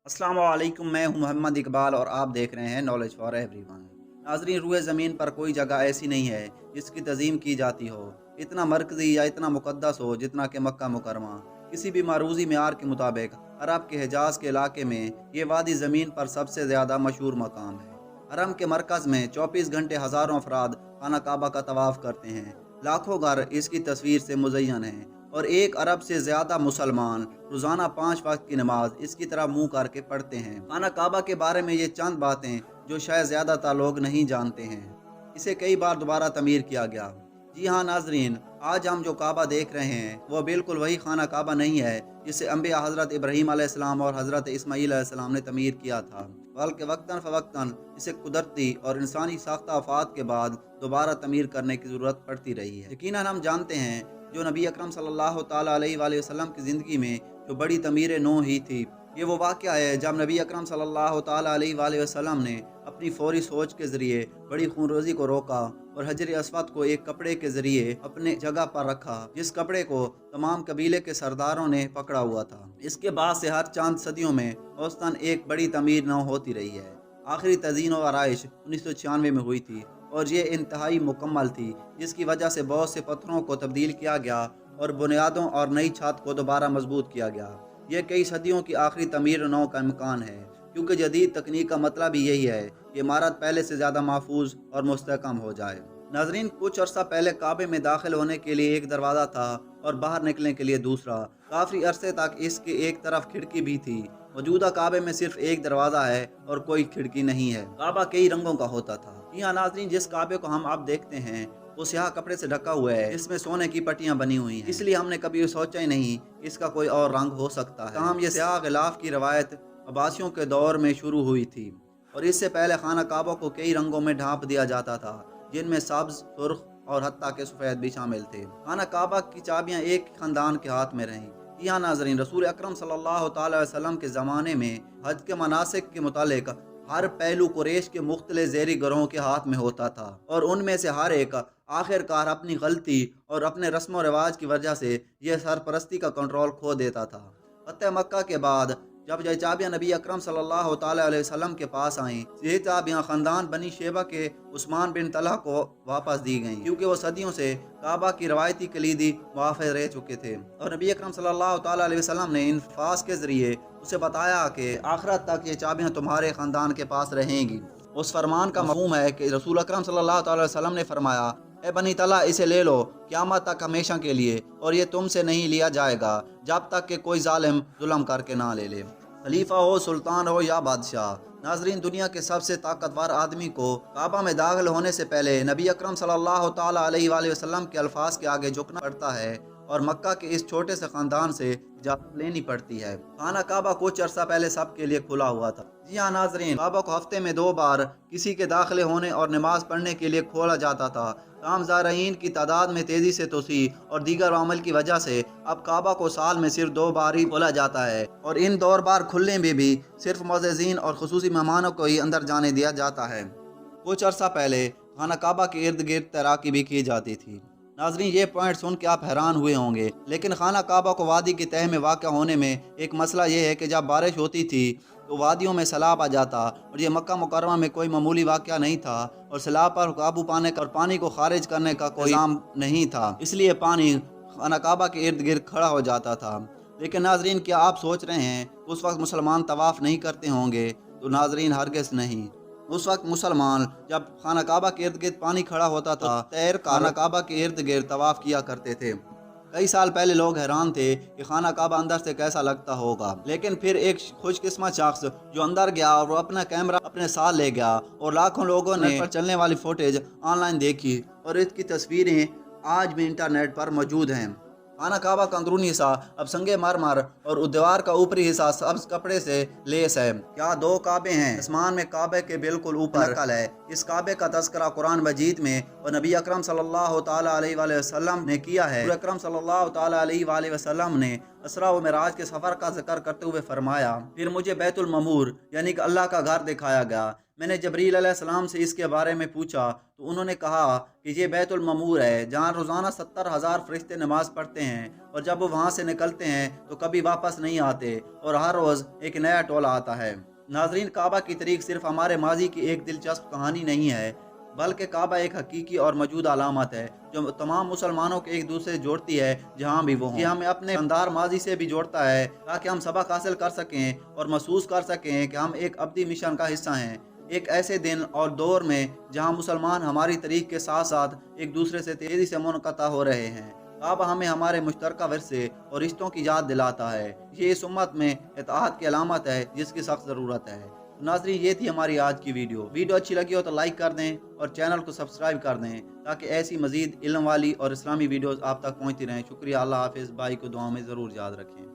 अस्सलाम वालेकुम, मैं हूं मोहम्मद इकबाल और आप देख रहे हैं नॉलेज फॉर एवरीवन। नाजरीन, रुए ज़मीन पर कोई जगह ऐसी नहीं है जिसकी तज़ीम की जाती हो, इतना मरकज़ी या इतना मुक़द्दस हो जितना कि मक्का मुकरमा। किसी भी मारूज़ी मेयार के मुताबिक अरब के हिजाज़ के इलाके में ये वादी ज़मीन पर सबसे ज़्यादा मशहूर मकाम है। हरम के मरकज़ में 24 घंटे हज़ारों अफराद खाना काबा का तवाफ़ करते हैं। लाखों घर इसकी तस्वीर से मुज़य्यन हैं और 1 अरब से ज़्यादा मुसलमान रोज़ाना 5 वक्त की नमाज इसकी तरह मुंह करके पढ़ते हैं। खाना काबा के बारे में ये चंद बातें जो शायद ज़्यादातर लोग नहीं जानते हैं। इसे कई बार दोबारा तमीर किया गया। जी हाँ नाजरीन, आज हम जो काबा देख रहे हैं वह बिल्कुल वही खाना काबा नहीं है जिसे अम्बिया हज़रत इब्राहीम अलैहिस्सलाम और हज़रत इस्माईल अलैहिस्सलाम ने तमीर किया था, बल्कि वक्तन फ़वक्तन इसे कुदरती और इंसानी साख्ता आफात के बाद दोबारा तमीर करने की ज़रूरत पड़ती रही है। यकीनन हम जानते हैं जो नबी अकरम सल्लल्लाहु ताला अलैहि वसल्लम की ज़िंदगी में जो बड़ी तमीर नो ही थी, ये वो वाक़या है जब नबी अकरम सल्लल्लाहु ताला अलैहि वसल्लम ने अपनी फौरी सोच के ज़रिए बड़ी खूनरेज़ी को रोका और हजर अस्वद को एक कपड़े के ज़रिए अपने जगह पर रखा, जिस कपड़े को तमाम कबीले के सरदारों ने पकड़ा हुआ था। इसके बाद से हर चंद सदियों में औसतन एक बड़ी तमीर नौ होती रही है। आखिरी तज़ीन व आराइश 1996 में हुई थी और ये इंतहाई मुकम्मल थी, जिसकी वजह से बहुत से पत्थरों को तब्दील किया गया और बुनियादों और नई छत को दोबारा मजबूत किया गया। यह कई सदियों की आखिरी तमीर नौ का इम्कान है, क्योंकि जदीद तकनीक का मतलब ही यही है कि इमारत पहले से ज़्यादा महफूज और मुस्तहकम हो जाए। नाजरीन, कुछ अर्सा पहले काबे में दाखिल होने के लिए एक दरवाज़ा था और बाहर निकलने के लिए दूसरा। काफ़ी अरसे तक इसके एक तरफ खिड़की भी थी। मौजूदा काबे में सिर्फ एक दरवाज़ा है और कोई खिड़की नहीं है। काबा कई रंगों का होता था। जी हाँ नाजरीन, जिस काबे को हम अब देखते हैं वो स्याह कपड़े से ढका हुआ है, इसमें सोने की पट्टियां बनी हुई हैं। इसलिए हमने कभी सोचा ही नहीं इसका कोई और रंग हो सकता है। तमाम ये स्याह गिलाफ की रवायत अब्बासियों के दौर में शुरू हुई थी और इससे पहले खाना काबा को कई रंगों में ढांप दिया जाता था, जिनमें सब्ज, सुर्ख और हत्ता के सफ़ेद भी शामिल थे। खाना काबा की चाबियां एक खानदान के हाथ में रहीं। जी हाँ नाजरीन, रसूल अकरम सल्लल्लाहु ताला अलैहि वसल्लम के ज़माने में हज के मनासिक के मुतालिक हर पहलू कुरैश के मुख्तलिफ ज़ेरी ग्रोहों के हाथ में होता था और उनमें से हर एक आखिरकार अपनी गलती और अपने रस्म व रिवाज की वजह से यह सरपरस्ती का कंट्रोल खो देता था। फतह मक्का के बाद जब ये चाबियाँ नबी अकरम सल्लल्लाहु ताला अलैहि वसल्लम के पास आईं, ये चाबियाँ ख़ानदान बनी शेबा के उस्मान बिन तलहा को वापस दी गईं, क्योंकि वो सदियों से काबा की रवायती कलीदी मुहाफ़िज़ रह चुके थे और नबी अकरम सल्लल्लाहु ताला अलैहि वसल्लम ने इन फास के ज़रिए उसे बताया कि आखिरत तक ये चाबियाँ तुम्हारे ख़ानदान के पास रहेंगी। उस फरमान का मफ़हूम है कि रसूल अकरम सल्लल्लाहु ताला अलैहि वसल्लम ने फरमाया, ए बनी तला, इसे ले लो क़यामत तक हमेशा के लिए, और ये तुमसे नहीं लिया जाएगा जब तक कि कोई जालिम जुल्म करके ना ले ले, खलीफा हो, सुल्तान हो या बादशाह। नाजरीन, दुनिया के सबसे ताकतवर आदमी को काबा में दाखिल होने से पहले नबी अकरम सल्लल्लाहु ताला अलैहि वसल्लम के अल्फाज के आगे झुकना पड़ता है और मक्का के इस छोटे से ख़ानदान से इजाज़त लेनी पड़ती है। खाना काबा कुछ अर्सा पहले सबके लिए खुला हुआ था। जी हाँ नाजरीन, काबा को हफ्ते में 2 बार किसी के दाखिले होने और नमाज पढ़ने के लिए खोला जाता था। ताम ज़ायरीन की तादाद में तेज़ी से तोसी और दीगर अमल की वजह से अब काबा को साल में सिर्फ 2 बार ही खोला जाता है और इन 2 बार खुलने में भी सिर्फ मुअज़्ज़िज़ीन और खुसूसी मेहमानों को ही अंदर जाने दिया जाता है। कुछ अर्सा पहले खाना काबा के इर्द गिर्द तैराकी भी की जाती थी। नाजरीन, ये पॉइंट सुन के आप हैरान हुए होंगे, लेकिन खाना काबा को वादी की तह में वाक़ होने में एक मसला ये है कि जब बारिश होती थी तो वादियों में सैलाब आ जाता और ये मक्का मुकर्रमा में कोई मामूली वाक़या नहीं था और सैलाब पर काबू पाने का और पानी को खारिज करने का कोई इंतज़ाम नहीं था, इसलिए पानी खाना काबा के इर्द गिर्द खड़ा हो जाता था। लेकिन नाजरीन, क्या आप सोच रहे हैं उस वक्त मुसलमान तवाफ़ नहीं करते होंगे? तो नाजरीन, हरगिज़ नहीं। उस वक्त मुसलमान जब खाना काबा के इर्द गिर्द पानी खड़ा होता था तैर खाना काबा के इर्द गिर्द तवाफ़ किया करते थे। कई साल पहले लोग हैरान थे कि खाना काबा अंदर से कैसा लगता होगा, लेकिन फिर एक खुशकिस्मत शख्स जो अंदर गया और वो अपना कैमरा अपने साथ ले गया और लाखों लोगों ने पर चलने वाली फुटेज ऑनलाइन देखी और इसकी तस्वीरें आज भी इंटरनेट पर मौजूद हैं। खाना काबा का अंदरूनी हिस्सा अब संगे मरमर और दीवार का ऊपरी हिस्सा सब्ज कपड़े से लेस है। क्या 2 काबे हैं? आसमान में काबे के बिल्कुल ऊपर नकल है। इस काबे का तज़किरा कुरान मजीद में और नबी अकरम सल्लल्लाहु ताला अलैहि वसल्लम ने किया है। अकरम सल्लल्लाहु ताला अलैहि वसल्लम ने इसरा व मिराज के सफ़र का जिक्र करते हुए फरमाया, फिर मुझे बैतुल ममूर यानी कि अल्लाह का घर दिखाया गया। मैंने जबरील अलैहिस्सलाम से इसके बारे में पूछा तो उन्होंने कहा कि ये बैतुल ममूर है, जहाँ रोज़ाना 70,000 फरिश्ते नमाज पढ़ते हैं और जब वो वहाँ से निकलते हैं तो कभी वापस नहीं आते और हर रोज़ एक नया टोला आता है। नाजरीन, काबा की तारीख सिर्फ हमारे माजी की एक दिलचस्प कहानी नहीं है, बल्कि काबा एक हकीकी और मौजूद अलामत है जो तमाम मुसलमानों को एक दूसरे से जोड़ती है जहाँ भी वो हों। ये हमें अपने शानदार माजी से भी जोड़ता है ताकि हम सबक हासिल कर सकें और महसूस कर सकें कि हम एक अब्दी मिशन का हिस्सा हैं, एक ऐसे दिन और दौर में जहाँ मुसलमान हमारी तारीख के साथ साथ एक दूसरे से तेज़ी से मुनक़ता हो रहे हैं। काबा हमें हमारे मुश्तरका विरसे और रिश्तों की याद दिलाता है। ये इस उम्मत में इत्तेहाद की अलामत है जिसकी सख्त ज़रूरत है। तो नाज़रीन, ये थी हमारी आज की वीडियो अच्छी लगी हो तो लाइक कर दें और चैनल को सब्सक्राइब कर दें ताकि ऐसी मज़ीद इल्म वाली और इस्लामी वीडियोज़ आप तक पहुँचती रहें। शुक्रिया। अल्लाह हाफ़िज़। भाई को दुआ में ज़रूर याद रखें।